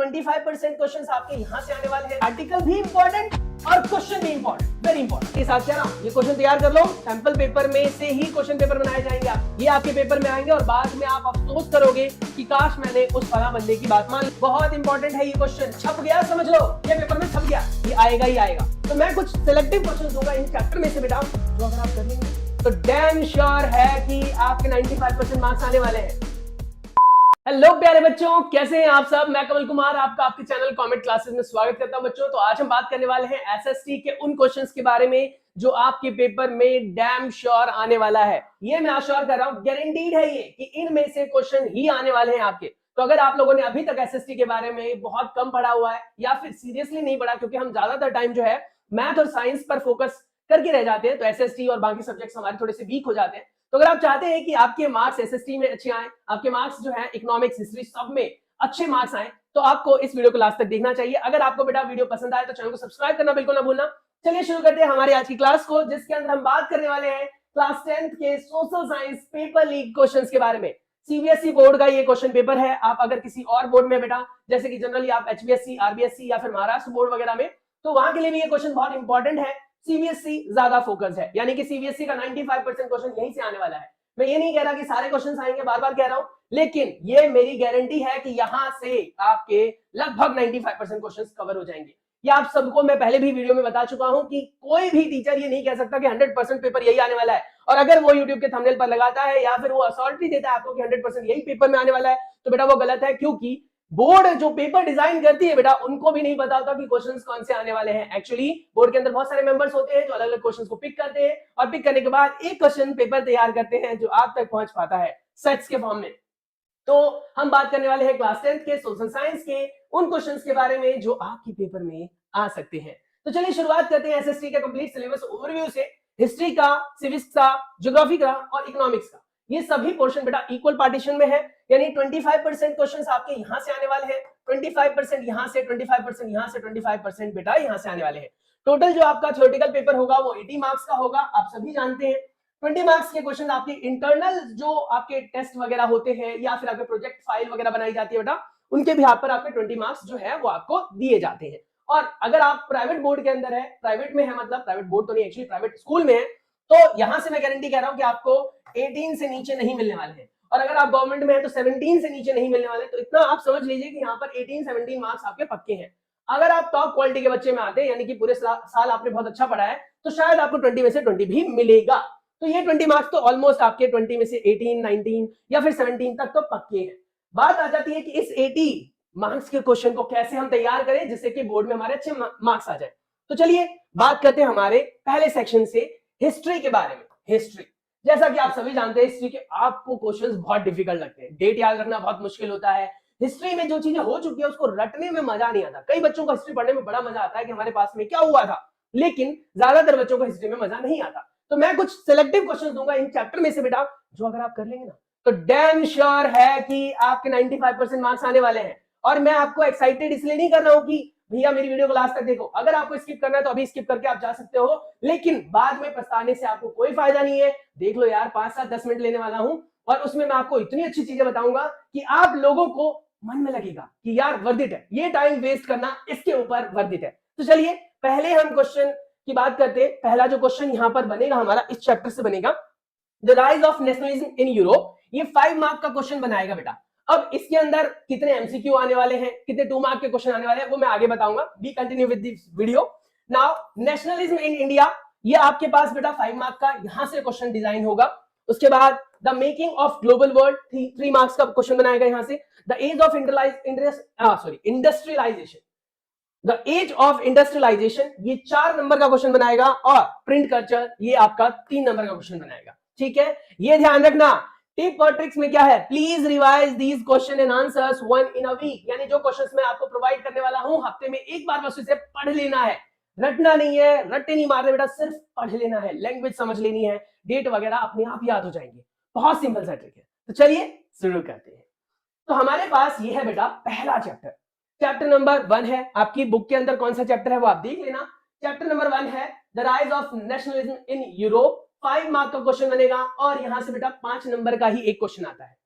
25% questions आपके यहाँ से आने वाले हैं। आर्टिकल भी इंपॉर्टेंट और क्वेश्चन भी इंपॉर्टेंट, वेरी इंपॉर्टेंट। के साथ क्या ना, ये क्वेश्चन तैयार कर लो, सैंपल पेपर में से ही क्वेश्चन पेपर बनाए जाएंगे। ये आपके पेपर में आएंगे और बाद में आप अफसोस करोगे कि काश मैंने उस फला बंदे की बात मान ली। बहुत इंपॉर्टेंट है ये क्वेश्चन, छप गया समझ लो, ये पेपर में छप गया, ये आएगा ही आएगा। तो मैं कुछ सिलेक्टिव क्वेश्चन दूंगा इन चैप्टर में से बेटा, जो अगर आप कर लेंगे तो डैम श्योर है कि आपके 95% मार्क्स आने वाले हैं। हेलो प्यारे बच्चों, कैसे हैं आप सब? मैं कमल कुमार आपका आपके चैनल कॉमेंट क्लासेस में स्वागत करता हूं बच्चों। तो आज हम बात करने वाले हैं एसएसटी के उन क्वेश्चंस के बारे में जो आपके पेपर में डैम श्योर आने वाला है। ये मैं आश्योर कर रहा हूं, गारंटीड है ये कि इनमें से क्वेश्चन ही आने वाले हैं आपके। तो अगर आप लोगों ने अभी तक एसएसटी के बारे में बहुत कम पढ़ा हुआ है या फिर सीरियसली नहीं पढ़ा, क्योंकि हम ज्यादातर टाइम जो है मैथ और साइंस पर फोकस करके रह जाते हैं, तो एसएसटी और बाकी सब्जेक्ट्स हमारे थोड़े से वीक हो जाते हैं। तो अगर आप चाहते हैं कि आपके मार्क्स एसएसटी में अच्छे आए, आपके मार्क्स जो है इकोनॉमिक्स, हिस्ट्री सब में अच्छे मार्क्स आए, तो आपको इस वीडियो को लास्ट तक देखना चाहिए। अगर आपको बेटा वीडियो पसंद आए तो चैनल को सब्सक्राइब करना बिल्कुल ना भूलना। चलिए शुरू करते हैं हमारी आज की क्लास को, जिसके अंदर हम बात करने वाले हैं क्लास 10th के social science paper leak questions के बारे में। सीबीएसई बोर्ड का ये क्वेश्चन पेपर है। आप अगर किसी और बोर्ड में बेटा, जैसे कि जनरली आप एचबीएससी, आरबीएससी या फिर महाराष्ट्र बोर्ड वगैरह में, तो वहां के लिए भी ये क्वेश्चन बहुत इंपॉर्टेंट है। सीबीएसई ज्यादा फोकस है, यानी कि सीबीएसई का 95% क्वेश्चन यहीं से आने वाला है। मैं ये नहीं कह रहा कि सारे क्वेश्चंस आएंगे, बार बार कह रहा हूं, लेकिन ये मेरी गारंटी है कि यहां से आपके लगभग 95% क्वेश्चंस कवर हो जाएंगे। ये आप सबको मैं पहले भी वीडियो में बता चुका हूं कि कोई भी टीचर ये नहीं कह सकता कि 100% पेपर यही आने वाला है। और अगर वो यूट्यूब के थंबनेल पर लगाता है या फिर वो असॉल्टी देता है आपको कि 100% यही पेपर में आने वाला है, तो बेटा वो गलत है। क्योंकि बोर्ड जो पेपर डिजाइन करती है बेटा, उनको भी नहीं पता होता कि क्वेश्चंस कौन से आने वाले हैं। एक्चुअली बोर्ड के अंदर बहुत सारे मेंबर्स होते हैं जो अलग अलग क्वेश्चंस को पिक करते हैं और पिक करने के बाद एक क्वेश्चन पेपर तैयार करते हैं जो आप तक पहुंच पाता है सेट्स के फॉर्म में। तो हम बात करने वाले हैं क्लास 10th के सोशल साइंस के उन क्वेश्चंस के बारे में जो आपके पेपर में आ सकते हैं। तो चलिए शुरुआत करते हैं एसएसटी का कंप्लीट सिलेबस ओवरव्यू से। हिस्ट्री का, सिविक्स का, ज्योग्राफी का और इकोनॉमिक्स का, ये सभी पोर्शन बेटा इक्वल पार्टीशन में है, यानी 25% क्वेश्चंस आपके यहां से आने वाले हैं, 25% यहां से, 25% यहां से, 25% बेटा यहां से आने वाले हैं। टोटल जो आपका थ्योरेटिकल पेपर होगा वो 80 मार्क्स का होगा, आप सभी जानते हैं। 20 मार्क्स के क्वेश्चन आपके इंटरनल जो आपके टेस्ट वगैरह होते हैं या फिर आपके प्रोजेक्ट फाइल वगैरह बनाई जाती है बेटा, उनके भी पर आपके 20 मार्क्स जो है वो आपको दिए जाते हैं। और अगर आप प्राइवेट बोर्ड के अंदर है, प्राइवेट में है, मतलब प्राइवेट बोर्ड तो नहीं, एक्चुअली प्राइवेट स्कूल में है, तो यहां से मैं गारंटी कह रहा हूं कि आपको 18 से नीचे नहीं मिलने वाले हैं। और अगर आप गवर्नमेंट में है तो 17 से नीचे नहीं मिलने वाले। तो इतना आप समझ लीजिए कि यहाँ पर 18-17 मार्क्स आपके पक्के हैं। अगर आप टॉप क्वालिटी के बच्चे में आते हैं, यानी कि पूरे साल आपने बहुत अच्छा पढ़ा है, तो शायद आपको 20 में से 20 भी मिलेगा। तो ये 20 मार्क्स तो ऑलमोस्ट आपके 20 में से 18, 19 या फिर 17 तक तो पक्के हैं। बात आ जाती है कि इस 80 मार्क्स के क्वेश्चन को कैसे हम तैयार करें जिससे कि बोर्ड में हमारे अच्छे मार्क्स आ जाए। तो चलिए बात करते हैं हमारे पहले सेक्शन से, हिस्ट्री के बारे में। हिस्ट्री, जैसा कि आप सभी जानते हैं, हिस्ट्री के आपको क्वेश्चंस बहुत डिफिकल्ट लगते हैं, डेट याद रखना बहुत मुश्किल होता है। हिस्ट्री में जो चीजें हो चुकी है उसको रटने में मजा नहीं आता। कई बच्चों को हिस्ट्री पढ़ने में बड़ा मजा आता है कि हमारे पास में क्या हुआ था, लेकिन ज्यादातर बच्चों को हिस्ट्री में मजा नहीं आता। तो मैं कुछ सिलेक्टिव क्वेश्चन दूंगा इन चैप्टर में से बेटा, जो अगर आप कर लेंगे ना तो डैम श्योर है कि आपके 95% मार्क्स आने वाले हैं। और मैं आपको एक्साइटेड इसलिए नहीं कर रहा हूं कि भैया मेरी वीडियो को लास्ट तक देखो। अगर आपको स्किप करना है तो अभी स्किप करके आप जा सकते हो, लेकिन बाद में पछताने से आपको कोई फायदा नहीं है। देख लो यार, 5-7-10 मिनट लेने वाला हूं और उसमें मैं आपको इतनी अच्छी चीजें बताऊंगा कि आप लोगों को मन में लगेगा कि यार वर्थ इट है, ये टाइम वेस्ट करना इसके ऊपर वर्थ इट है। तो चलिए पहले हम क्वेश्चन की बात करते हैं। पहला जो क्वेश्चन यहां पर बनेगा हमारा इस चैप्टर से बनेगा, the rise of nationalism in Europe. ये 5 मार्क का क्वेश्चन बनाएगा बेटा। अब इसके अंदर कितने एमसीक्यू आने वाले हैं, कितने 2 मार्क के क्वेश्चन आने वाले हैं, वो मैं आगे बताऊंगा। B continue with this video. Now nationalism in India, ये आपके पास बेटा 5 मार्क का यहां से क्वेश्चन डिजाइन होगा। उसके बाद the making of global world, 3 marks का क्वेश्चन बनाएगा यहां से। The age of industrialisation, the age of industrialisation, ये 4 नंबर का क्वेश्चन बनाएगा। और प्रिंट कल्चर, ये आपका 3 नंबर का क्वेश्चन बनाएगा। ठीक है, ये ध्यान रखना। टिप और ट्रिक्स में क्या है, please revise these question and answers 1 in a week, यानी जो क्वेश्चंस मैं आपको प्रोवाइड करने वाला हूं, हफ्ते में एक बार बस इसे पढ़ लेना है। रटना नहीं है, रट्टे नहीं मारने बेटा, सिर्फ पढ़ लेना है, लैंग्वेज समझ लेनी है, डेट वगैरह अपने आप याद हो जाएंगे। बहुत सिंपल सा ट्रिक है। तो चलिए शुरू करते हैं। तो हमारे पास ये है बेटा पहला चैप्टर, चैप्टर नंबर 1 है। आपकी बुक के अंदर कौन सा चैप्टर है वो आप देख लेना। चैप्टर नंबर 1 है the rise of nationalism in Europe. 5 mark का क्वेश्चन बनेगा और यहां से बेटा 5 नंबर का ही एक क्वेश्चन आता है।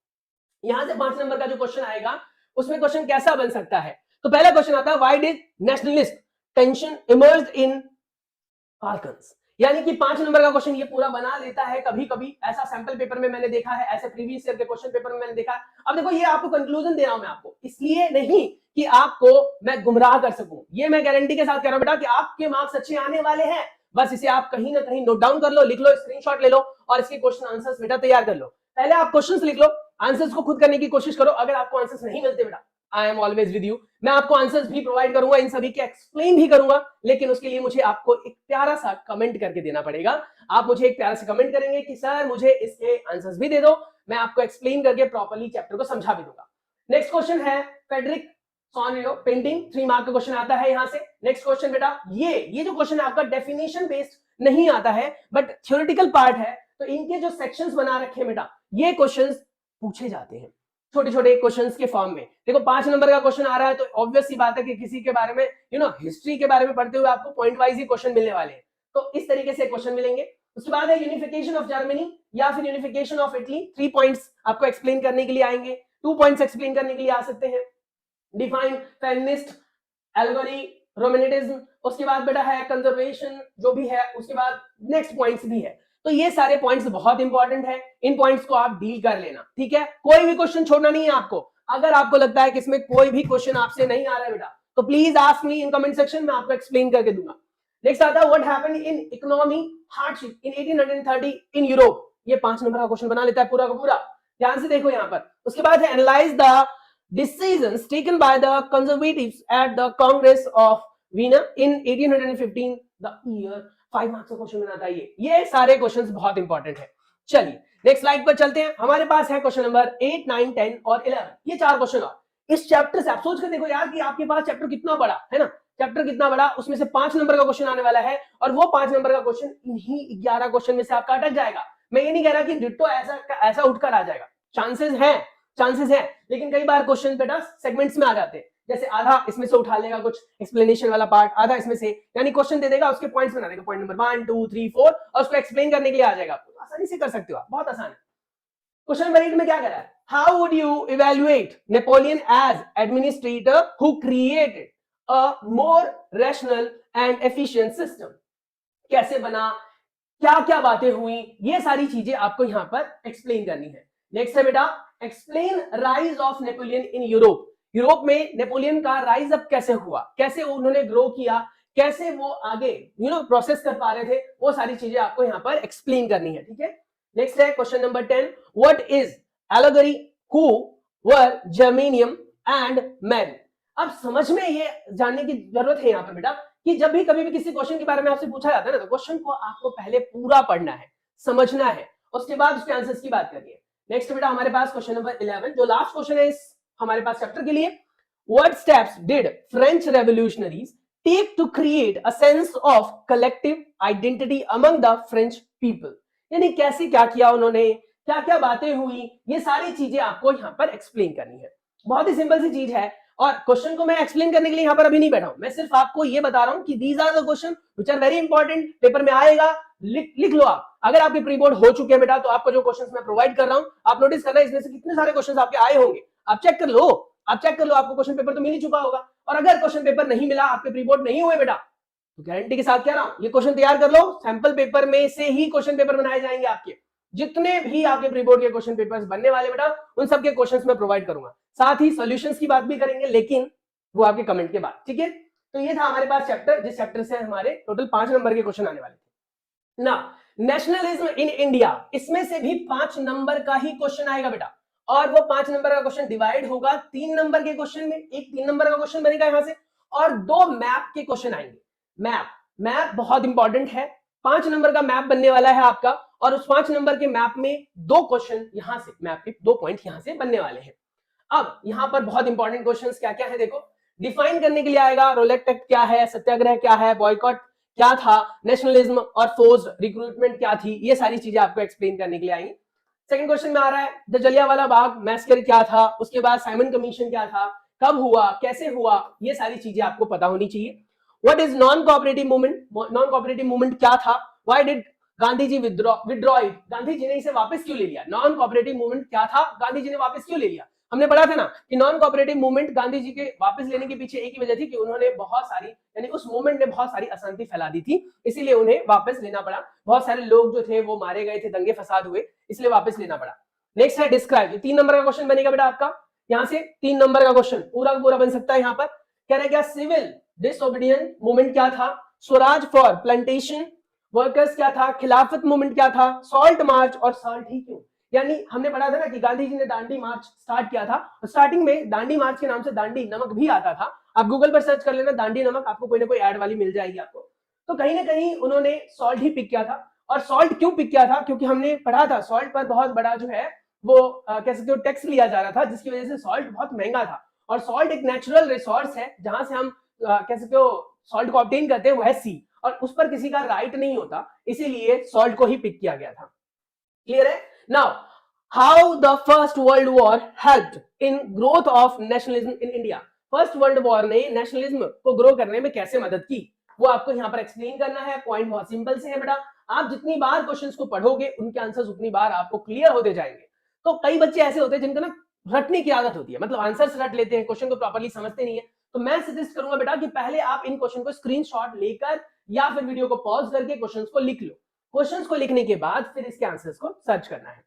यहां से 5 नंबर का जो क्वेश्चन आएगा उसमें क्वेश्चन कैसा बन सकता है, तो पहला क्वेश्चन आता है, why did nationalist tension emerged in Balkans. यानी कि 5 नंबर का क्वेश्चन ये पूरा बना लेता है कभी कभी, ऐसा सैंपल पेपर में मैंने देखा है, ऐसे प्रीवियस ईयर के क्वेश्चन पेपर में मैंने देखा है। अब देखो ये आपको कंक्लूजन दे रहा हूं मैं आपको, इसलिए नहीं कि आपको मैं गुमराह कर सकूं, ये मैं गारंटी के साथ कह रहा हूं बेटा कि आपके मार्क्स अच्छे आने वाले हैं। बस इसे आप कहीं ना कहीं नोट डाउन कर लो, लिख लो, स्क्रीनशॉट ले लो और इसके क्वेश्चन आंसर्स बेटा तैयार कर लो। पहले आप क्वेश्चंस लिख लो, आंसर्स को खुद करने की कोशिश करो। अगर आपको आंसर्स नहीं मिलते बेटा, I am always with you, मैं आपको आंसर्स भी प्रोवाइड करूंगा, इन सभी के एक्सप्लेन भी करूंगा, लेकिन उसके लिए मुझे आपको एक प्यारा सा कमेंट करके देना पड़ेगा। आप मुझे एक प्यारा सा कमेंट करेंगे कि सर मुझे इसके आंसर्स भी दे दो, मैं आपको एक्सप्लेन करके प्रॉपर्ली चैप्टर को समझा भी दूंगा। नेक्स्ट क्वेश्चन है फेडरिक सॉनियो पेंटिंग, 3 मार्क का क्वेश्चन आता है यहां से। नेक्स्ट क्वेश्चन बेटा, ये जो क्वेश्चन है आपका डेफिनेशन बेस्ड नहीं आता है बट थ्योरेटिकल पार्ट है, तो इनके जो सेक्शंस बना रखे हैं बेटा, ये क्वेश्चंस पूछे जाते हैं छोटे छोटे क्वेश्चंस के फॉर्म में। देखो 5 नंबर का क्वेश्चन आ रहा है तो ऑब्वियस सी बात है कि किसी के बारे में हिस्ट्री के बारे में पढ़ते हुए आपको पॉइंट वाइज ही क्वेश्चन मिलने वाले हैं, तो इस तरीके से क्वेश्चन मिलेंगे। उसके बाद है यूनिफिकेशन ऑफ जर्मनी या फिर यूनिफिकेशन ऑफ इटली, 3 पॉइंट्स आपको एक्सप्लेन करने के लिए आएंगे, 2 पॉइंट्स एक्सप्लेन करने के लिए आ सकते हैं। डिफाइन फेमिनिस्ट एल्गोरी रोमनेटिज्म, उसके बाद बेटा है कंजर्वेशन जो भी है, उसके बाद नेक्स्ट पॉइंट्स भी है। तो ये सारे पॉइंट्स बहुत इंपॉर्टेंट है, इन पॉइंट्स को आप डील कर लेना, ठीक है। कोई भी क्वेश्चन छोड़ना नहीं है आपको। अगर आपको लगता है कि इसमें कोई भी क्वेश्चन आपसे नहीं आ रहा है बेटा, तो please ask me in comment section, में आपको एक्सप्लेन करके दूंगा। नेक्स्ट आता है what happened in economy hardship in 1830 in Europe, ये 5 नंबर का क्वेश्चन बना लेता है पूरा का पूरा, ध्यान से देखो यहाँ पर। उसके बाद है analyse the decisions taken by the conservatives at the Congress of Veena in 1815, the year. 5 marks का क्वेश्चन बनाता है ये सारे क्वेश्चंस बहुत इंपॉर्टेंट है। चलिए नेक्स्ट स्लाइड पर चलते हैं। हमारे पास है क्वेश्चन नंबर 8, 9, 10 और 11, ये 4 क्वेश्चन और इस चैप्टर से आप सोच के देखो यार कि आपके पास चैप्टर कितना बड़ा है ना, चैप्टर कितना बड़ा, उसमें से 5 नंबर का क्वेश्चन आने वाला है और वो 5 नंबर का क्वेश्चन इन्हीं 11 क्वेश्चन में से आपका अटक जाएगा। मैं ये नहीं कह रहा कि डिट्टो ऐसा उठकर आ जाएगा, चांसेस है, लेकिन कई बार क्वेश्चन बेटा सेगमेंट्स में आ जाते हैं, जैसे आधा इसमें से उठा लेगा कुछ एक्सप्लेनेशन वाला पार्ट, आधा इसमें से, यानी क्वेश्चन दे देगा, उसके पॉइंट्स बना देगा, पॉइंट नंबर 1 2 3 4 और उसको एक्सप्लेन करने के लिए आ जाएगा। आपको आसानी से कर सकते हो आप, बहुत आसान है। क्वेश्चन नंबर 8 में क्या कह रहा है, how would you evaluate Napoleon as administrator who created a more rational and efficient system, कैसे बना, क्या क्या बातें हुई, ये सारी चीजें आपको यहां पर एक्सप्लेन करनी है। नेक्स्ट है बेटा explain rise of Napoleon in Europe, Europe में नेपोलियन का राइज अप कैसे हुआ, कैसे उन्होंने ग्रो किया, कैसे वो आगे प्रोसेस कर पा रहे थे, वो सारी चीजें आपको यहां पर एक्सप्लेन करनी है, ठीक है। नेक्स्ट है question number 10, what is allegory, who were germanium and man. अब समझ में ये जानने की जरूरत है यहां पर बेटा कि जब भी कभी भी किसी क्वेश्चन के बारे में आपसे पूछा जाता है ना, तो क्वेश्चन को आपको पहले पूरा पढ़ना है, समझना है, उसके बाद उसके आंसर्स की बात करनी है। नेक्स्ट बेटा हमारे पास क्वेश्चन नंबर 11 जो लास्ट क्वेश्चन है इस हमारे पास चैप्टर के लिए, what steps did French revolutionaries take to create a sense of collective identity among the French people, यानी कैसे क्या किया उन्होंने, क्या क्या बातें हुई, ये सारी चीजें आपको यहां पर एक्सप्लेन करनी है। बहुत ही सिंपल सी चीज है और क्वेश्चन को मैं एक्सप्लेन करने के लिए यहां पर अभी नहीं बैठा हूं, मैं सिर्फ आपको ये बता रहा हूं कि these are the question which are very important, paper में आएगा, लिख लो आप। अगर आपके प्री बोर्ड हो चुके हैं बेटा तो आपको जो क्वेश्चंस मैं प्रोवाइड कर रहा हूं आप नोटिस करना, इसमें से कितने सारे क्वेश्चंस आपके आए होंगे, आप चेक कर लो, आपको क्वेश्चन पेपर तो मिल ही चुका होगा। और अगर क्वेश्चन पेपर नहीं मिला, आपके प्री बोर्ड नहीं हुए बेटा, तो गारंटी के साथ कह रहा हूं ये क्वेश्चन तैयार कर लो, सैंपल पेपर में से ही क्वेश्चन पेपर बनाए जाएंगे आपके, जितने भी आपके प्री बोर्ड के क्वेश्चन पेपर्स बनने वाले बेटा उन सबके क्वेश्चंस मैं प्रोवाइड करूंगा, साथ ही सॉल्यूशंस की बात भी करेंगे, लेकिन वो आपके कमेंट के बाद, ठीक है। तो ये था हमारे पास चैप्टर, जिस चैप्टर से हमारे टोटल 5 नंबर के क्वेश्चन आने वाले थे ना। नेशनलिज्म इन इंडिया, इसमें से भी 5 नंबर का ही क्वेश्चन आएगा बेटा, और वो 5 नंबर का क्वेश्चन डिवाइड होगा 3 नंबर के क्वेश्चन में, एक 3 नंबर का क्वेश्चन बनेगा यहां से और 2 मैप के क्वेश्चन आएंगे। मैप बहुत इंपॉर्टेंट है, 5 नंबर का मैप बनने वाला है आपका, और उस 5 नंबर के मैप में 2 क्वेश्चन यहां से, मैप के 2 पॉइंट यहां से बनने वाले हैं। अब यहां पर बहुत इंपॉर्टेंट क्वेश्चंस क्या क्या है देखो, डिफाइन करने के लिए आएगा, रोलेट एक्ट क्या है, सत्याग्रह क्या है, बॉयकॉट क्या था, नेशनलिज्म और फोर्स्ड रिक्रूटमेंट क्या थी, ये सारी चीजें आपको एक्सप्लेन करने के लिए आएंगी। सेकंड क्वेश्चन में आ रहा है द जलियांवाला बाग मैसेकर क्या था, उसके बाद साइमन कमीशन क्या था, कब हुआ, कैसे हुआ, ये सारी चीजें आपको पता होनी चाहिए। What is non cooperative movement, non cooperative movement क्या था, why did Gandhi ji withdraw it, Gandhi ji ने इसे वापस क्यों ले लिया, नॉन कोऑपरेटिव मूवमेंट क्या था, गांधी जी ने वापस क्यों ले लिया, हमने पढ़ा था ना कि non cooperative movement Gandhi ji के वापस लेने के पीछे एक ही वजह थी कि उन्होंने बहुत सारी, यानी उस मूवमेंट ने बहुत सारी अशांति फैला दी थी, इसीलिए उन्हें वापस लेना पड़ा। बहुत सारे लोग जो थे वो मारे गए थे, दंगे फसाद हुए, इसलिए वापस लेना पड़ा। नेक्स्ट है डिस्क्राइब, 3 नंबर का क्वेश्चन बनेगा बेटा आपका, यहां से 3 नंबर का क्वेश्चन पूरा पूरा बन सकता है। यहाँ पर कह रहे हैं क्या, सिविल डिसओबीडियंट मूवमेंट क्या था, स्वराज फॉर प्लांटेशन वर्कर्स क्या था, खिलाफत मूवमेंट क्या था, सॉल्ट मार्च और सॉल्ट ही क्यों। यानी हमने पढ़ा था ना कि गांधी जी ने दांडी मार्च स्टार्ट किया था, स्टार्टिंग में दांडी मार्च के नाम से दांडी नमक भी आता था। आप गूगल पर सर्च कर लेना दांडी नमक, आपको कोई ना कोई ऐड वाली मिल जाएगी आपको। तो कहीं ना कहीं उन्होंने सॉल्ट ही पिक किया था। और सॉल्ट क्यों पिक किया था, क्योंकि हमने पढ़ा था सॉल्ट पर बहुत बड़ा जो है वो कह सकते हो टैक्स लिया जा रहा था, जिसकी वजह से सॉल्ट बहुत महंगा था। और सॉल्ट एक नेचुरल रिसोर्स है, जहां से हम कह सकते हो सॉल्ट को ऑब्टेन करते हैं, वो है सी, और उस पर किसी का राइट नहीं होता, इसीलिए सॉल्ट को ही पिक किया गया था। क्लियर है। Now how the first world war helped in growth of nationalism in India, first world war ने नेशनलिज्म को ग्रो करने में कैसे मदद की, वो आपको यहाँ पर एक्सप्लेन करना है। पॉइंट बहुत सिंपल से है बेटा, आप जितनी बार क्वेश्चंस को पढ़ोगे उनके आंसर्स उतनी बार आपको क्लियर होते जाएंगे। तो कई बच्चे ऐसे होते हैं जिनको ना रटने की आदत होती है, मतलब आंसर्स रट लेते हैं, क्वेश्चन को प्रॉपर्ली समझते नहीं है। तो मैं सजेस्ट करूंगा बेटा कि पहले आप इन क्वेश्चन को स्क्रीनशॉट लेकर या फिर वीडियो को पॉज करके क्वेश्चंस को लिख लो। क्वेश्चंस को लिखने के बाद फिर इसके आंसर्स को सर्च करना है।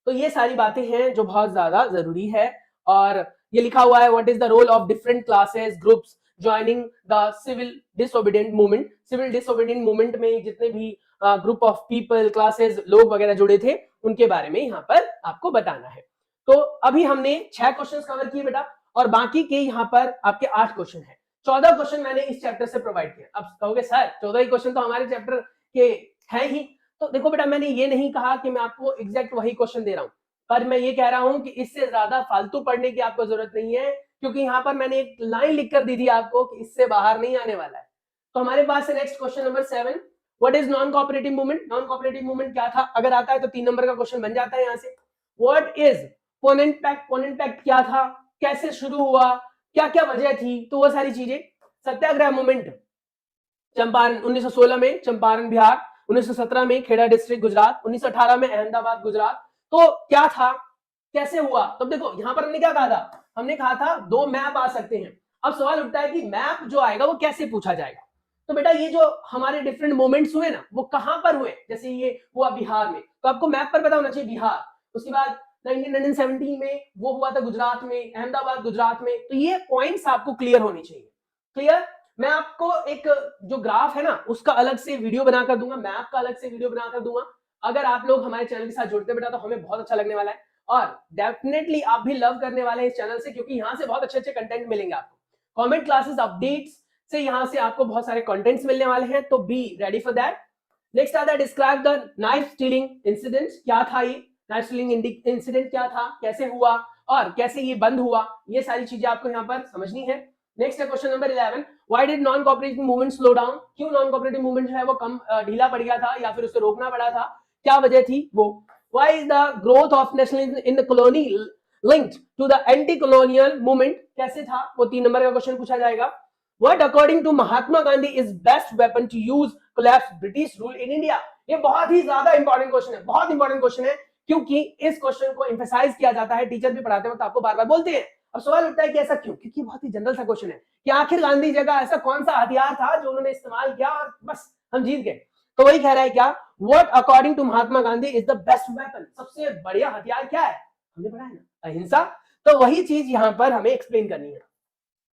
तो ये सारी बातें हैं जो बहुत ज्यादा जरूरी है। और ये लिखा हुआ है, what is the role of different classes groups joining the civil disobedient movement. Civil disobedient movement में जितने भी ग्रुप ऑफ पीपल, क्लासेस, लोग वगैरह जुड़े थे, उनके बारे में यहाँ पर आपको बताना है। तो अभी हमने 6 क्वेश्चंस कवर किए बेटा, और बाकी के यहाँ पर आपके 8 क्वेश्चन है। 14 क्वेश्चन मैंने इस चैप्टर से प्रोवाइड किया। अब कहोगे सर 14 ही क्वेश्चन तो हमारे चैप्टर के हैं ही। तो देखो बेटा, मैंने ये नहीं कहा कि मैं आपको एग्जैक्ट वही क्वेश्चन दे रहा हूं, पर मैं ये कह रहा हूं कि इससे ज्यादा फालतू पढ़ने की आपको जरूरत नहीं है, क्योंकि यहाँ पर मैंने एक लाइन लिख कर दी थी आपको कि इससे बाहर नहीं आने वाला है। तो हमारे पास है next question number 7, what is non cooperative movement. Non cooperative movement क्या था, अगर आता है तो 3 नंबर का क्वेश्चन बन जाता है यहाँ से। व्हाट इज पोनेंट पैक्ट, पोनेंट पैक्ट क्या था, कैसे शुरू हुआ, क्या क्या वजह थी, तो वो सारी चीजें। सत्याग्रह मूवमेंट, चंपारण 1916 में चंपारण बिहार, 1917 में खेड़ा डिस्ट्रिक्ट गुजरात, 1918 में अहमदाबाद गुजरात। तो क्या था, कैसे हुआ। तो देखो यहाँ पर हमने क्या कहा था, हमने कहा था 2 मैप आ सकते हैं। अब सवाल उठता है कि मैप जो आएगा वो कैसे पूछा जाएगा। तो बेटा ये जो हमारे डिफरेंट मोमेंट्स हुए ना, वो कहां पर हुए, जैसे ये हुआ बिहार में, तो आपको मैप पर पता होना चाहिए बिहार। उसके बाद 1917 में वो हुआ था गुजरात में, अहमदाबाद गुजरात में। तो ये पॉइंट्स आपको क्लियर होनी चाहिए। क्लियर। मैं आपको एक जो ग्राफ है ना उसका अलग से वीडियो बनाकर दूंगा, मैप का अलग से वीडियो बनाकर दूंगा। अगर आप लोग हमारे चैनल के साथ जुड़ते बेटा तो हमें बहुत अच्छा लगने वाला है, और डेफिनेटली आप भी लव करने वाले हैं इस चैनल से, क्योंकि यहाँ से बहुत अच्छे अच्छे कंटेंट मिलेंगे आपको। कमेंट क्लासेस अपडेट्स से यहाँ से आपको बहुत सारे कंटेंट्स मिलने वाले हैं, तो be ready for that. Next आता है describe the knife stealing incident. क्या था ये नाइफ स्टीलिंग इंसिडेंट, क्या था, कैसे हुआ और कैसे ये बंद हुआ, ये सारी चीजें आपको यहाँ पर समझनी है। नेक्स्ट है question number 11, why did non cooperative movement slow down. क्यों नॉन कोऑपरेटिव मूवमेंट जो है वो कम ढीला पड़ गया था या फिर उसे रोकना पड़ा था, क्या वजह थी वो। Why is the growth of nationalism in the colony linked to the anti-colonial movement, कैसे था वो 3 नंबर का क्वेश्चन पूछा जाएगा। What according to Mahatma Gandhi is best weapon to use collapse British rule in India। ये बहुत ही ज्यादा इंपॉर्टेंट क्वेश्चन है, बहुत इंपॉर्टेंट क्वेश्चन है, क्योंकि इस क्वेश्चन को एम्फसाइज किया जाता है, टीचर भी पढ़ाते वक्त आपको बार बार बोलते हैं। अब सवाल उठता है कि ऐसा क्यों, क्योंकि बहुत ही जनरल सा क्वेश्चन है कि आखिर गांधी जी का ऐसा कौन सा हथियार था जो उन्होंने इस्तेमाल किया और बस हम जीत गए। तो वही कह रहा है क्या, what according to Mahatma Gandhi is the best weapon, सबसे बढ़िया हथियार क्या है, हमने पढ़ा है ना, अहिंसा। तो वही चीज यहां पर हमें एक्सप्लेन करनी है।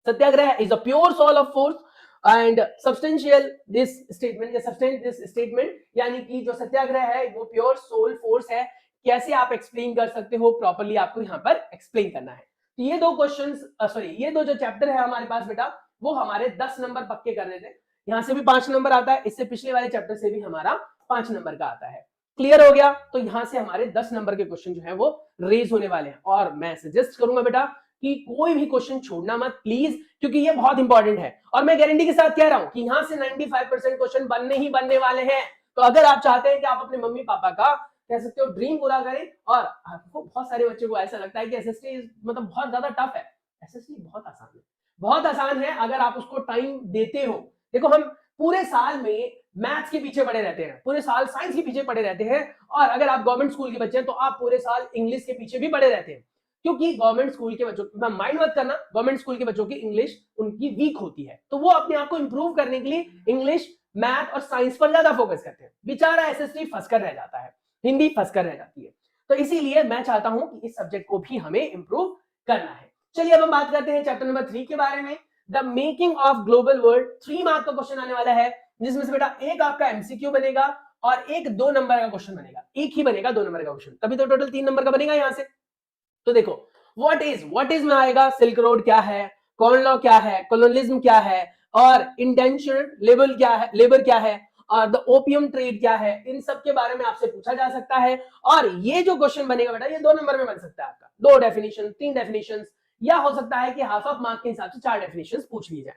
Satyagraha is a pure soul of force and substantial this statement, या सब्सटेंट दिस स्टेटमेंट, यानी कि जो सत्याग्रह है वो प्योर सोल फोर्स है। कैसे आप एक्सप्लेन कर सकते हो प्रॉपर्ली, आपको यहाँ पर एक्सप्लेन करना है। तो ये 2 क्वेश्चंस, सॉरी ये 2 जो चैप्टर है हमारे पास बेटा, वो हमारे 10 नंबर पक्के करने थे। यहां से भी 5 नंबर आता है, इससे पिछले वाले चैप्टर से भी हमारा 5 नंबर का आता है। क्लियर हो गया। तो यहां से हमारे 10 नंबर के क्वेश्चन जो है वो रेज होने वाले हैं, और मैं सजेस्ट करूंगा बेटा कि कोई भी क्वेश्चन छोड़ना मत प्लीज, क्योंकि ये बहुत इंपॉर्टेंट है। और मैं गारंटी के साथ कह रहा हूं कि यहां से 95% क्वेश्चन बनने ही बनने वाले हैं। तो अगर आप चाहते हैं कि आप अपने मम्मी पापा का कह सकते हो ड्रीम पूरा करें, और आपको बहुत सारे बच्चों को ऐसा लगता है कि एसएसटी मतलब बहुत ज्यादा टफ है, एसएसटी बहुत आसान है, बहुत आसान है अगर आप उसको टाइम देते हो। देखो हम पूरे साल में मैथ्स के पीछे पड़े रहते हैं, पूरे साल साइंस के पीछे पड़े रहते हैं, और अगर आप गवर्नमेंट स्कूल के बच्चे हैं तो आप पूरे साल इंग्लिश के पीछे भी पड़े रहते हैं। क्योंकि गवर्नमेंट स्कूल के बच्चों, माइंड मत करना, गवर्नमेंट स्कूल के बच्चों की इंग्लिश उनकी वीक होती है, तो वो अपने आप को इंप्रूव करने के लिए इंग्लिश, मैथ और साइंस पर ज्यादा फोकस करते हैं। बेचारा एसएसटी फंस कर रह जाता है, हिंदी फंस कर रह जाती है। तो इसीलिए मैं चाहता हूं कि इस सब्जेक्ट को भी हमें इंप्रूव करना है। चलिए अब हम बात करते हैं चैप्टर नंबर 3 के बारे में, the making of global world. 3 mark का क्वेश्चन आने वाला है, जिसमें से बेटा एक आपका एमसीक्यू बनेगा और एक 2 नंबर का क्वेश्चन बनेगा, एक ही बनेगा 2 नंबर का क्वेश्चन, तभी तो टोटल 3 नंबर का बनेगा यहां से। तो देखो व्हाट इज में आएगा, सिल्क रोड क्या है, कॉर्न लॉ क्या है, कॉलोनियलिज्म क्या है, और इंडेंचर्ड लेबर क्या है, और द ओपियम ट्रेड क्या है, इन सब के बारे में आपसे पूछा जा सकता है। और ये जो क्वेश्चन बनेगा बेटा ये 2 नंबर में बन सकता है आपका, 2 डेफिनेशन, 3 डेफिनेशन, या हो सकता है कि हाफ ऑफ मार्क के हिसाब से 4 डेफिनेशन पूछ ली जाए।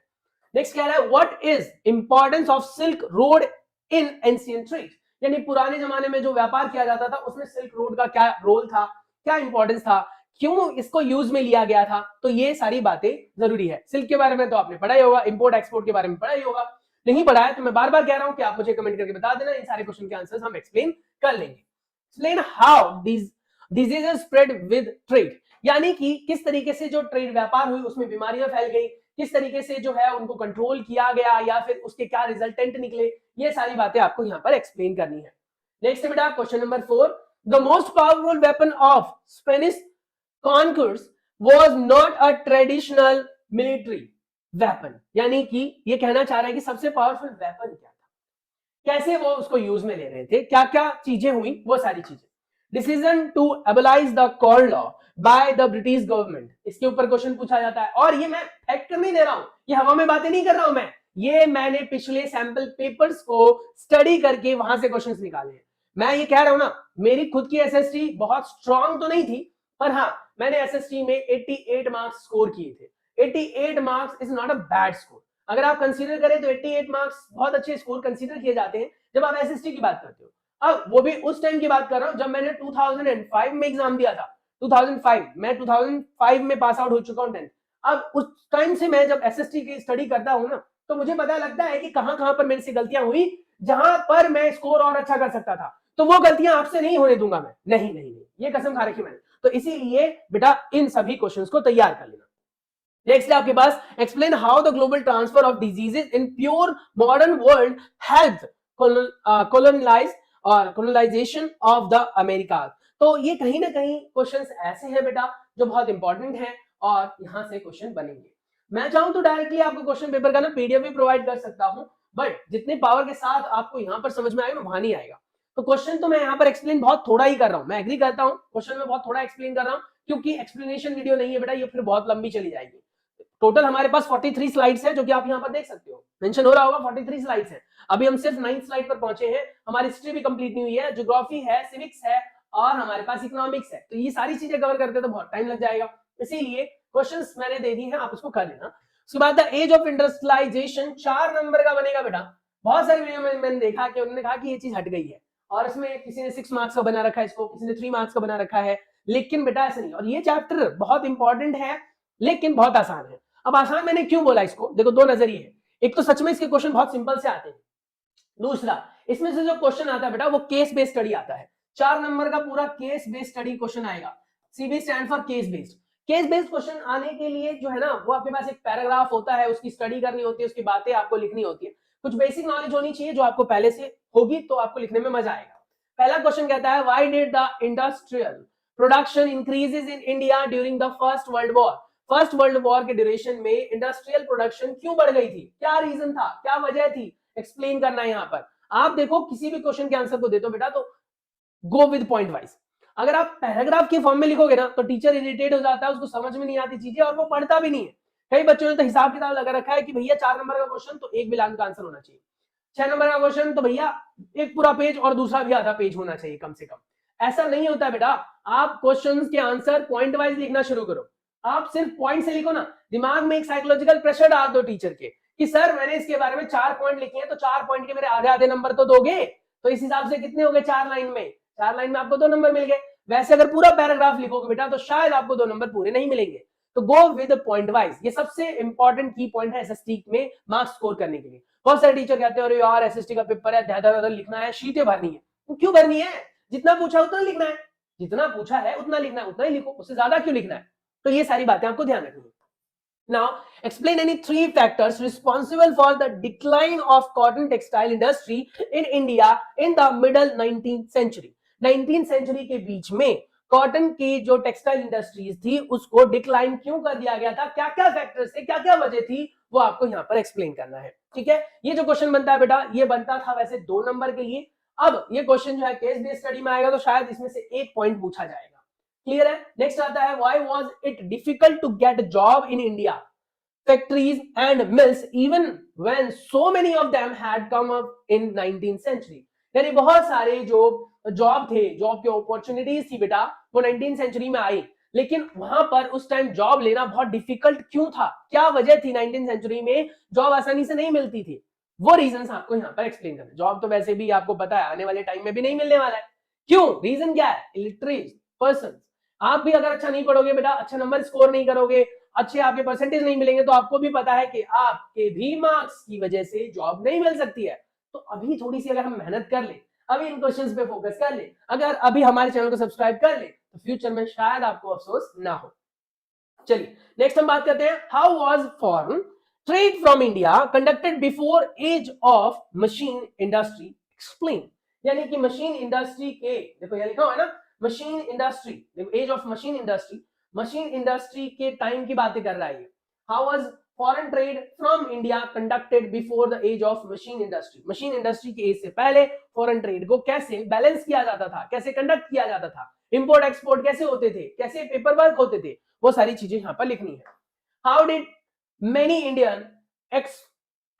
नेक्स्ट कह रहा है what is importance of silk road in ancient trade, यानी पुराने जमाने में जो व्यापार किया जाता था उसमें सिल्क रोड का क्या रोल था, क्या इंपॉर्टेंस था, क्यों इसको यूज में लिया गया था। तो ये सारी बातें जरूरी है। सिल्क के बारे में तो आपने पढ़ा ही होगा, इंपोर्ट एक्सपोर्ट के बारे में पढ़ा ही होगा, नहीं पढ़ा है तो मैं बार बार कह रहा हूं कि आप मुझे कमेंट करके बता देना, इन सारे क्वेश्चन के आंसर्स हम एक्सप्लेन कर लेंगे। Explain how diseases spread with trade, यानी कि किस तरीके से जो ट्रेड व्यापार हुई उसमें बीमारियां फैल गई, किस तरीके से जो है उनको कंट्रोल किया गया या फिर उसके क्या रिजल्टेंट निकले, ये सारी बातें आपको यहां पर एक्सप्लेन करनी है। नेक्स्ट बेटा question number 4, the most powerful weapon of Spanish conquers was not a traditional military weapon, यानी कि ये कहना चाह रहा है कि सबसे पावरफुल वेपन क्या था, कैसे वो उसको यूज में ले रहे थे, क्या क्या चीजें हुई, वो सारी चीजें। Decision to abolish the corn law by the British government, इसके ऊपर क्वेश्चन पूछा जाता है। और ये मैं फैक्ट नहीं दे रहा हूं, ये हवा में बातें नहीं कर रहा हूं मैं, ये मैंने पिछले सैंपल पेपर्स को स्टडी करके वहां से क्वेश्चंस निकाले हैं। मैं ये कह रहा हूं ना, मेरी खुद की एसएसटी बहुत स्ट्रांग तो नहीं थी, पर हाँ मैंने एसएसटी में 88 मार्क्स स्कोर किए थे। 88 marks is not a bad score, अगर आप कंसीडर करें तो 88 मार्क्स बहुत अच्छे स्कोर कंसीडर किए जाते हैं जब आप एसएसटी की बात करते हो। अब वो भी उस टाइम की बात कर रहा हूं जब मैंने 2005 में एग्जाम दिया था। 2005 मैं 2005 में पास आउट हो चुका हूं 10th। अब उस टाइम से मैं जब एसएसटी की स्टडी करता हूं ना, तो मुझे पता लगता है कि कहां कहां पर मेरे से गलतियां हुई, जहां पर मैं स्कोर और अच्छा कर सकता था। तो वो गलतियां आपसे नहीं होने दूंगा मैं, नहीं नहीं नहीं, ये कसम खा रखी मैंने। तो इसीलिए बेटा इन सभी क्वेश्चंस को तैयार कर लेना। नेक्स्ट है आपके पास, explain how the global transfer of diseases in pure modern world help colonise और कॉलोनाइजेशन ऑफ द अमेरिका। तो ये कहीं ना कहीं क्वेश्चंस ऐसे हैं बेटा जो बहुत इंपॉर्टेंट हैं और यहां से क्वेश्चन बनेंगे। मैं चाहूं तो डायरेक्टली आपको क्वेश्चन पेपर का ना पीडीएफ भी प्रोवाइड कर सकता हूं, बट जितने पावर के साथ आपको यहां पर समझ में आएगा वहां नहीं आएगा। तो क्वेश्चन तो मैं यहां पर एक्सप्लेन बहुत थोड़ा ही कर रहा हूं, मैं एग्री करता हूं क्वेश्चन में बहुत थोड़ा एक्सप्लेन कर रहा हूं, क्योंकि एक्सप्लेनेशन वीडियो नहीं है बेटा, ये फिर बहुत लंबी चली जाएगी। टोटल हमारे पास 43 स्लाइड्स है, जो कि आप यहां पर देख सकते हो, मेंशन हो रहा होगा 43 स्लाइड्स है। अभी हम सिर्फ 9th स्लाइड पर पहुंचे हैं, हमारी हिस्ट्री भी कंप्लीट नहीं हुई है, ज्योग्राफी है, सिविक्स है और हमारे पास इकोनॉमिक्स है। तो ये सारी चीजें कवर करते तो बहुत टाइम लग जाएगा, इसीलिए क्वेश्चंस मैंने दे दी हैं, आप उसको कर लेना। उसके बाद the age of industrialisation 4 number का बनेगा बेटा। बहुत सारे वीडियो में मैंने देखा कि उन्होंने कहा कि ये चीज हट गई है, और इसमें किसी ने 6 मार्क्स का बना रखा है इसको, किसी ने 3 मार्क्स का बना रखा है, लेकिन बेटा ऐसा नहीं। और ये चैप्टर बहुत इंपॉर्टेंट है लेकिन बहुत आसान है। अब आसान मैंने क्यों बोला इसको, देखो 2 नजरिए हैं, एक तो सच में इसके क्वेश्चन बहुत सिंपल से आते हैं, दूसरा इसमें से जो क्वेश्चन आता है बेटा वो केस बेस्ड स्टडी आता है। 4 नंबर का पूरा केस बेस्ड स्टडी क्वेश्चन आएगा, CB stand for case based. Case based question आने के लिए जो है ना, वो आपके पास एक पैराग्राफ होता है, उसकी स्टडी करनी होती है, उसकी बातें आपको लिखनी होती है, कुछ बेसिक नॉलेज होनी चाहिए जो आपको पहले से होगी, तो आपको लिखने में मजा आएगा। पहला क्वेश्चन कहता है why did the industrial production increases in India during the first world war. First world war के ड्यूरेशन में इंडस्ट्रियल प्रोडक्शन क्यों बढ़ गई थी, क्या रीजन था, क्या वजह थी, एक्सप्लेन करना है यहाँ पर। आप देखो किसी भी क्वेश्चन के आंसर को देते हो बेटा तो गो विद पॉइंट वाइज। अगर आप पैराग्राफ के फॉर्म में लिखोगे ना तो टीचर इरिटेट हो जाता है, उसको समझ में नहीं आती चीजें और वो पढ़ता भी नहीं है। कई बच्चों ने तो हिसाब किताब लगा रखा है कि भैया 4 नंबर का क्वेश्चन तो एक भी लाइन का आंसर होना चाहिए, 6 नंबर का क्वेश्चन तो भैया एक पूरा पेज और दूसरा भी आधा पेज होना चाहिए कम से कम। ऐसा नहीं होता बेटा, आप क्वेश्चन के आंसर पॉइंट वाइज लिखना शुरू करो। आप सिर्फ पॉइंट से लिखो ना, दिमाग में एक साइकोलॉजिकल प्रेशर डाल दो टीचर के कि सर मैंने इसके बारे में 4 पॉइंट लिखे हैं, तो 4 पॉइंट के मेरे आधे आधे नंबर तो दोगे। तो इस हिसाब से कितने हो गए 4 लाइन में, 4 लाइन में आपको 2 नंबर मिल गए। वैसे अगर पूरा पैराग्राफ लिखोगे बेटा तो शायद आपको 2 नंबर पूरे नहीं मिलेंगे। तो गो विद पॉइंट वाइज, ये सबसे इंपॉर्टेंट की पॉइंट है एसएसटी में मार्क्स स्कोर करने के लिए। बहुत सारे टीचर कहते हैं अरे यार एसएसटी का पेपर है, ज्यादा लिखना है, शीटें भरनी है। क्यों भरनी है, जितना पूछा उतना लिखना है। जितना पूछा है उतना लिखना है, उतना ही लिखो, उससे ज्यादा क्यों लिखना है। तो ये सारी बातें आपको ध्यान रखनी है। Now, explain any 3 factors responsible for the decline of cotton textile industry in India in the middle 19th century. 19th century के बीच में कॉटन की जो टेक्सटाइल इंडस्ट्रीज थी उसको डिक्लाइन क्यों कर दिया गया था, क्या क्या फैक्टर्स थे, क्या क्या वजह थी, वो आपको यहाँ पर एक्सप्लेन करना है। ठीक है, ये जो क्वेश्चन बनता है बेटा, ये बनता था वैसे 2 नंबर के लिए। अब ये क्वेश्चन जो है केस बेस्ड स्टडी में आएगा तो शायद इसमें से 1 पॉइंट पूछा जाएगा। क्लियर है। नेक्स्ट आता है why was it difficult to get job in India factories and mills even when so many of them had come up in 19th century। यानी बहुत सारे जो जॉब थे, जॉब के अपॉर्चुनिटीज थी बेटा, वो 19th सेंचुरी में आई, लेकिन वहां पर उस टाइम जॉब लेना बहुत डिफिकल्ट क्यों था, क्या वजह थी 19th सेंचुरी में जॉब आसानी से नहीं मिलती थी, वो रीजंस आपको यहाँ पर एक्सप्लेन करना है। जॉब तो वैसे भी आपको पता है आने वाले टाइम में भी नहीं मिलने वाला है, क्यों, रीजन क्या है, इलिटरेट पर्सन। आप भी अगर अच्छा नहीं पढ़ोगे बेटा, अच्छा नंबर स्कोर नहीं करोगे, अच्छे आपके परसेंटेज नहीं मिलेंगे, तो आपको भी पता है कि आपके भी मार्क्स की वजह से जॉब नहीं मिल सकती है। तो अभी थोड़ी सी अगर हम मेहनत कर ले, अभी इन क्वेश्चंस पे फोकस कर ले, अगर अभी हमारे चैनल को सब्सक्राइब कर ले, तो फ्यूचर में शायद आपको अफसोस ना हो। चलिए नेक्स्ट हम बात करते हैं, how was foreign trade from India conducted before age of machine industry, explain. यानी कि मशीन इंडस्ट्री के, देखो यहाँ लिखा हुआ है ना मशीन इंडस्ट्री, देखो age of machine industry, machine industry के टाइम की बातें कर रहा है ये। How was foreign trade from India conducted before the age of machine industry, machine industry के एज से पहले फॉरेन ट्रेड को कैसे बैलेंस किया जाता था, कैसे कंडक्ट किया जाता था, इंपोर्ट एक्सपोर्ट कैसे होते थे, कैसे पेपर वर्क होते थे, वो सारी चीजें यहाँ पर लिखनी है। How did many Indian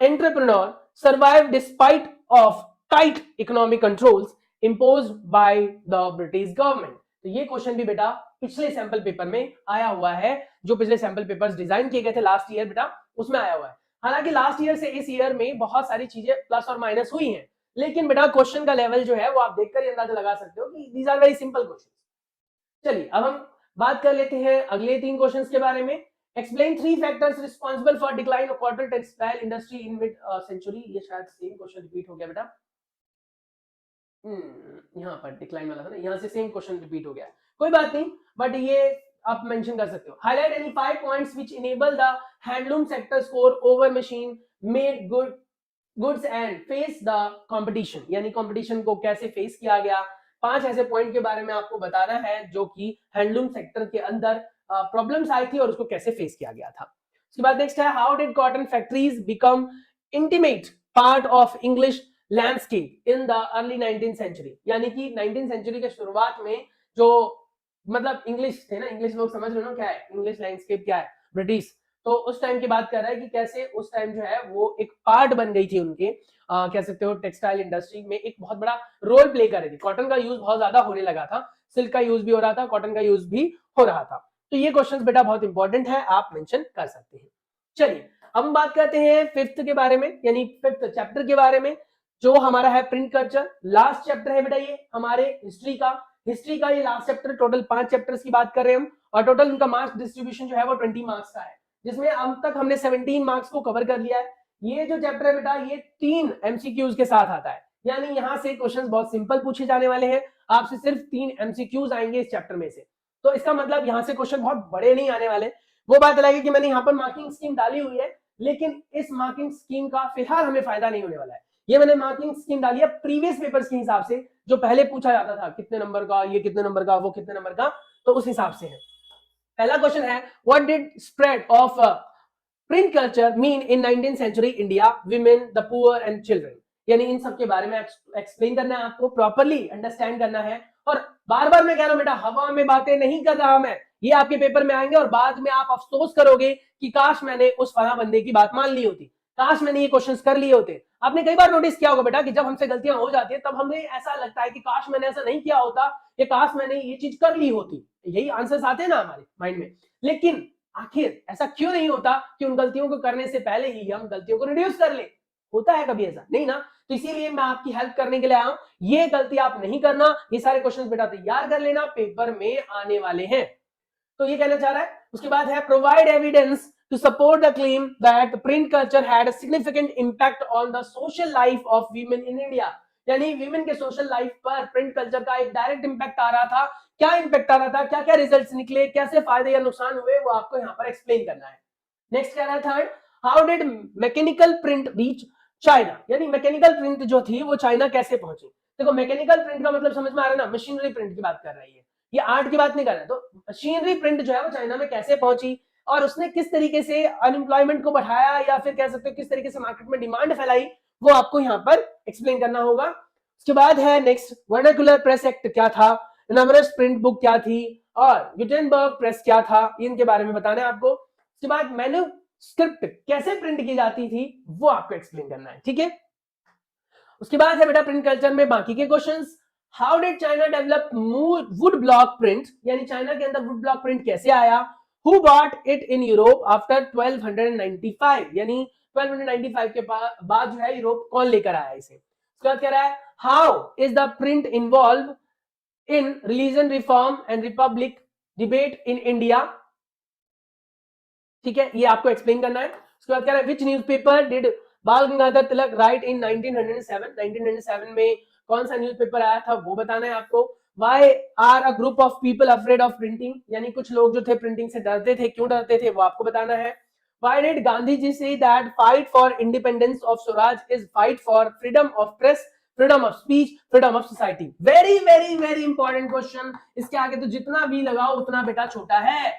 entrepreneur survive despite of tight economic controls imposed by the British government। तो ये क्वेश्चन भी बेटा पिछले सैंपल पेपर में आया हुआ है, जो पिछले सैंपल पेपर्स डिजाइन किए गए थे लास्ट ईयर बेटा, उसमें आया हुआ है। हालांकि लास्ट ईयर से इस ईयर में बहुत सारी चीजें प्लस और माइनस हुई हैं, लेकिन बेटा क्वेश्चन का लेवल जो है वो आप देखकर ही अंदाजा लगा सकते हो कि these are very simple question. चलिए अब हम बात कर लेते हैं अगले 3 क्वेश्चंस के बारे में। Explain 3 factors responsible for decline of cotton textile industry in mid century. ये शायद सेम क्वेश्चन रिपीट हो गया बेटा, यहाँ पर डिक्लाइन वाला था ना, यहाँ से सेम क्वेश्चन रिपीट हो गया, कोई बात नहीं, बट ये आप मेंशन कर सकते हो। Highlight any 5 points which enable the handloom sector score over machine made goods and face the competition. यानी कंपटीशन को कैसे फेस किया गया, 5 ऐसे पॉइंट के बारे में आपको बताना है जो कि हैंडलूम सेक्टर के अंदर प्रॉब्लम्स आई थी और उसको कैसे फेस किया गया था। उसके बाद नेक्स्ट है, how did cotton factories become intimate part of English landscape in the early 19th century. यानी कि 19th सेंचुरी के शुरुआत में जो मतलब इंग्लिश थे ना, इंग्लिश लोग समझ रहे हो ना क्या है इंग्लिश लैंडस्केप, क्या है ब्रिटिश, तो उस टाइम की बात कर रहा है कि कैसे उस टाइम जो है वो एक पार्ट बन गई थी उनके, कह सकते हो टेक्सटाइल इंडस्ट्री में एक बहुत बड़ा रोल प्ले कर रही थी। कॉटन का यूज बहुत ज्यादा होने लगा था, सिल्क का यूज भी हो रहा था, कॉटन का यूज भी हो रहा था। तो ये क्वेश्चन बेटा बहुत इंपॉर्टेंट है, आप मेंशन कर सकते हैं। चलिए हम बात करते हैं 5th के बारे में, यानी 5th चैप्टर के बारे में, जो हमारा है प्रिंट कल्चर। लास्ट चैप्टर है बेटा ये हमारे हिस्ट्री का ये लास्ट चैप्टर, टोटल 5 चैप्टर्स की बात कर रहे हैं हम, और टोटल उनका मार्क्स डिस्ट्रीब्यूशन जो है वो 20 मार्क्स का है, जिसमें अब तक हमने 17 मार्क्स को कवर कर लिया है। ये जो चैप्टर है बेटा ये 3 एमसीक्यूज के साथ आता है, यानी यहाँ से क्वेश्चंस बहुत सिंपल पूछे जाने वाले हैं, आपसे सिर्फ 3 एमसीक्यूज आएंगे इस चैप्टर में से। तो इसका मतलब यहाँ से क्वेश्चन बहुत बड़े नहीं आने वाले। वो बात अलग है कि मैंने यहाँ पर मार्किंग स्कीम डाली हुई है, लेकिन इस मार्किंग स्कीम का फिलहाल हमें फायदा नहीं होने वाला है। ये मैंने मार्किंग स्कीम डाली है प्रीवियस पेपर्स के हिसाब से, जो पहले पूछा जाता था कितने नंबर का, ये कितने नंबर का, वो कितने नंबर का, तो उस हिसाब से है। पहला क्वेश्चन है, what did spread of print culture mean in 19th century India, women, the poor and children. यानी इन सब के बारे में एक्सप्लेन करना है, आपको प्रॉपर्ली अंडरस्टैंड करना है। और बार बार मैं कह रहा हूं बेटा, हवा में बातें नहीं कर रहा मैं, ये आपके पेपर में आएंगे और बाद में आप अफसोस करोगे कि काश मैंने उस फला बंदे की बात मान ली होती, काश मैंने ये क्वेश्चंस कर लिए होते। आपने कई बार नोटिस किया होगा बेटा कि जब हमसे गलतियां हो जाती है तब हमें ऐसा लगता है कि काश मैंने ऐसा नहीं किया होता, या काश मैंने ये चीज कर ली होती, यही आंसर्स आते हैं ना हमारे माइंड में। लेकिन आखिर ऐसा क्यों नहीं होता कि उन गलतियों को करने से पहले ही हम गलतियों को रिड्यूस कर ले? होता है कभी ऐसा? नहीं ना। तो इसीलिए मैं आपकी हेल्प करने के लिए आया हूं, ये गलती आप नहीं करना, ये सारे क्वेश्चंस बेटा तैयार कर लेना, पेपर में आने वाले हैं। तो ये कहना चाह रहा है। उसके बाद है, provide evidence to support the claim that print culture had a significant impact on the social life of women in India। यानी वीमेन के सोशल लाइफ पर प्रिंट कल्चर का एक डायरेक्ट इंपैक्ट आ रहा था। क्या इंपैक्ट आ रहा था, क्या क्या रिजल्ट्स निकले, कैसे फायदे या नुकसान हुए, वो आपको यहाँ पर एक्सप्लेन करना है। नेक्स्ट कह रहा है third, how did mechanical print reach China, यानी मैकेनिकल प्रिंट जो थी वो चाइना कैसे पहुंची। देखो मैकेनिकल प्रिंट का मतलब समझ में आ रहा है ना, मशीनरी प्रिंट की बात कर रही है, ये आर्ट की बात नहीं कर रहा है। तो मशीनरी प्रिंट जो है वो चाइना में कैसे पहुंची और उसने किस तरीके से अनएम्प्लॉयमेंट को बढ़ाया या फिर कह सकते हो किस तरीके से मार्केट में डिमांड फैलाई, वो आपको यहाँ पर एक्सप्लेन करना होगा। उसके बाद है नेक्स्ट, वर्नाकुलर प्रेस एक्ट क्या था, नमरस प्रिंट बुक क्या थी और गुटेनबर्ग प्रेस क्या था, इनके बारे में बताना है आपको। उसके बाद मैन्युस्क्रिप्ट कैसे प्रिंट की जाती थी वो आपको एक्सप्लेन करना है, ठीक है। उसके बाद है बेटा प्रिंट कल्चर में बाकी के questions. How did China develop would block print, यानी चाइना के अंदर वुड ब्लॉक प्रिंट कैसे आया। Who bought it in Europe after 1295, यानी 1295 के बाद जो है यूरोप कौन लेकर आया इसे। उसके बाद कह रहा है how is the print involve in religion reform and Republic debate in India, ठीक है, ये आपको एक्सप्लेन करना है। उसके बाद कह रहा है विच न्यूज़पेपर डिड बाल गंगाधर तिलक राइट इन 1907, 1907 में कौन सा न्यूज़पेपर आया था वो बताना है आपको। Why are a group of people afraid of printing, यानी कुछ लोग जो थे प्रिंटिंग से डरते थे, क्यों डरते थे वो आपको बताना है। Why did Gandhi ji say that fight for independence of swaraj is fight for freedom of press, freedom of speech, freedom of society. Very very very important question, इसके आगे तो जितना भी लगाओ उतना बेटा छोटा है।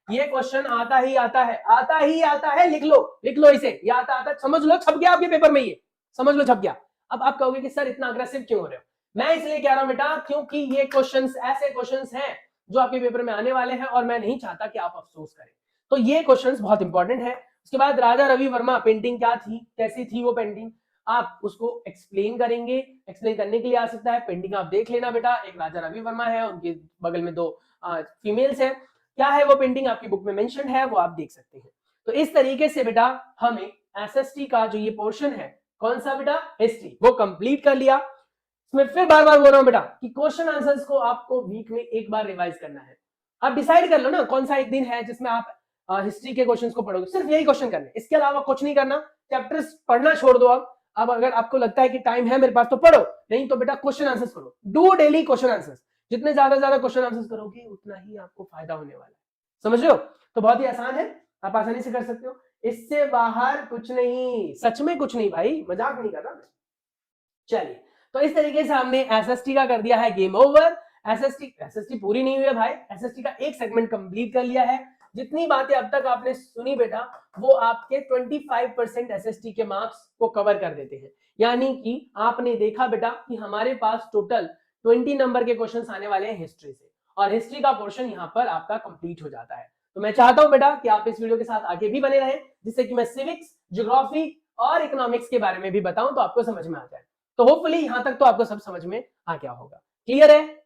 ये क्वेश्चन आता ही आता है, आता ही आता है, लिख लो इसे, ये आता आता समझ लो, छप गया आपके पेपर में, ये समझ लो छप गया। अब आप कहोगे कि सर इतना अग्रेसिव क्यों हो रहे हो, मैं इसलिए कह रहा हूं बेटा क्योंकि ये क्वेश्चंस ऐसे क्वेश्चंस हैं जो आपके पेपर में आने वाले हैं और मैं नहीं चाहता कि आप अफसोस करें, तो ये क्वेश्चंस बहुत इंपॉर्टेंट है। उसके बाद राजा रवि वर्मा पेंटिंग क्या थी, कैसी थी वो पेंटिंग, आप उसको एक्सप्लेन करेंगे। एक्सप्लेन करने के लिए आ सकता है, पेंटिंग आप देख लेना बेटा, एक राजा रवि वर्मा है, उनके बगल में दो फीमेल्स हैं, क्या है वो पेंटिंग आपकी बुक में मेंशन है, वो आप देख सकते हैं। तो इस तरीके से बेटा हमें एसएसटी का जो ये पोर्शन है, कौन सा बेटा, हिस्ट्री, वो कंप्लीट कर लिया। इसमें फिर बार बार बोल रहा हूं बेटा कि क्वेश्चन आंसर्स को आपको वीक में एक बार रिवाइज करना है। आप डिसाइड कर लो ना कौन सा एक दिन है जिसमें आप हिस्ट्री के क्वेश्चंस को पढ़ोगे, सिर्फ यही क्वेश्चन करने, इसके अलावा कुछ नहीं करना। चैप्टर्स पढ़ना छोड़ दो। अब अगर आपको लगता है कि टाइम है मेरे पास तो पढ़ो, नहीं तो बेटा क्वेश्चन आंसर्स करो, डू डेली क्वेश्चन आंसर्स। जितने ज्यादा क्वेश्चन आंसर्स करोगे उतना ही आपको फायदा होने वाला है, समझ रहे हो। तो बहुत ही आसान है, आप आसानी से कर सकते हो, इससे बाहर कुछ नहीं, सच में कुछ नहीं भाई, मजाक नहीं कर रहा मैं। चलिए, तो इस तरीके से हमने एसएसटी का कर दिया है गेम ओवर। एसएसटी पूरी नहीं हुई है भाई, एसएसटी का एक सेगमेंट कंप्लीट कर लिया है। जितनी बातें अब तक आपने सुनी बेटा वो आपके 25% एसएसटी के मार्क्स को कवर कर देते हैं। यानी कि आपने देखा बेटा कि हमारे पास टोटल 20 नंबर के क्वेश्चंस आने वाले हैं हिस्ट्री से, और हिस्ट्री का पोर्शन यहाँ पर आपका कंप्लीट हो जाता है। तो मैं चाहता हूं बेटा कि आप इस वीडियो के साथ आगे भी बने रहें, जिससे कि मैं सिविक्स, ज्योग्राफी और इकोनॉमिक्स के बारे में भी बताऊं तो आपको समझ में आ जाए। तो होपफुली यहां तक तो आपको सब समझ में आ गया होगा। क्लियर है?